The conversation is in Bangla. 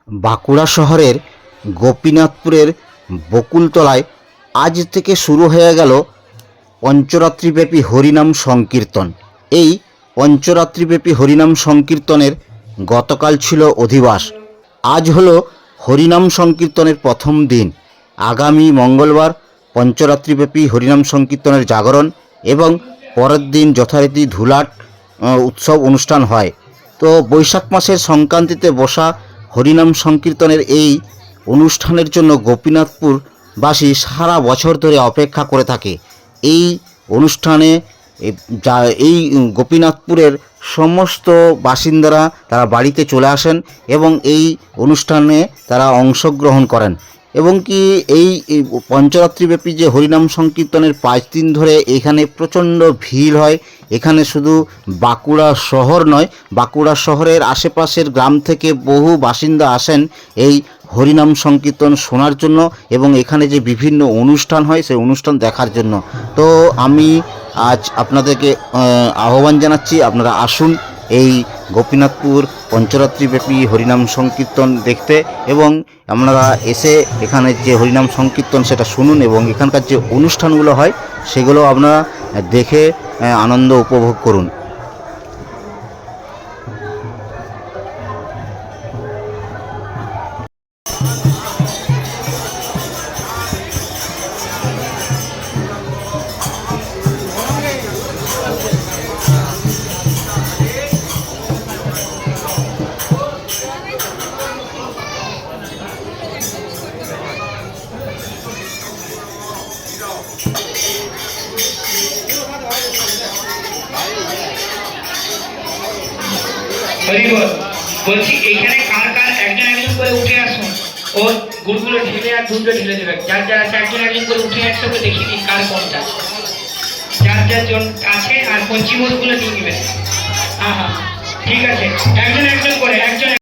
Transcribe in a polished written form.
বাঁকুড়া শহরের গোপীনাথপুরের বকুলতলায় আজ থেকে শুরু হয়ে গেল পঞ্চরাত্রিব্যাপী হরিনাম সংকীর্তন। এই পঞ্চরাত্রিব্যাপী হরিনাম সংকীর্তনের গতকাল ছিল অধিবাস। আজ হলো হরিনাম সংকীর্তনের প্রথম দিন। আগামী মঙ্গলবার পঞ্চরাত্রিব্যাপী হরিনাম সংকীর্তনের জাগরণ এবং পরের দিন যথারীতি ধুলাট উৎসব অনুষ্ঠান হয়। তো বৈশাখ মাসের সংক্রান্তিতে বসা হরিনাম সংকীর্তনের এই অনুষ্ঠানের জন্য গোপীনাথপুরবাসী সারা বছর ধরে অপেক্ষা করে থাকে। এই অনুষ্ঠানে এই গোপীনাথপুরের সমস্ত বাসিন্দারা তারা বাড়িতে চলে আসেন এবং এই অনুষ্ঠানে তারা অংশগ্রহণ করেন এবং কি এই পঞ্চরাত্রিব্যাপী যে হরিনাম সংকীর্তনের 5 দিন ধরে এখানে প্রচণ্ড ভিড় হয়। এখানে শুধু বাঁকুড়া শহর নয়, বাঁকুড়া শহরের আশেপাশের গ্রাম থেকে বহু বাসিন্দা আসেন এই হরিনাম সংকীর্তন শোনার জন্য এবং এখানে যে বিভিন্ন অনুষ্ঠান হয় সেই অনুষ্ঠান দেখার জন্য। তো আমি আজ আপনাদেরকে আহ্বান জানাচ্ছি, আপনারা আসুন এই গোপীনাথপুর পঞ্চরাত্রিব্যাপী হরিনাম সংকীর্তন দেখতে এবং আপনারা এসে এখানে যে হরিনাম সংকীর্তন সেটা শুনুন এবং এখানকার যে অনুষ্ঠানগুলো হয় সেগুলো আপনারা দেখে আনন্দ উপভোগ করুন। হরিবল বলছি, এইখানে কার কার একজন একজন করে উঠে আসুন। ও গুড়গুলো ঢেলে আর দুধটা ঢেলে দেবে। যার যার আছে একজন একজন করে উঠে আসতে হবে, দেখিয়ে দিন কার কোনটা। যার যার জন আছে আর পঞ্চিমুখগুলো নিয়ে নেবেন। হ্যাঁ হ্যাঁ ঠিক আছে, একজন একজন করে একজন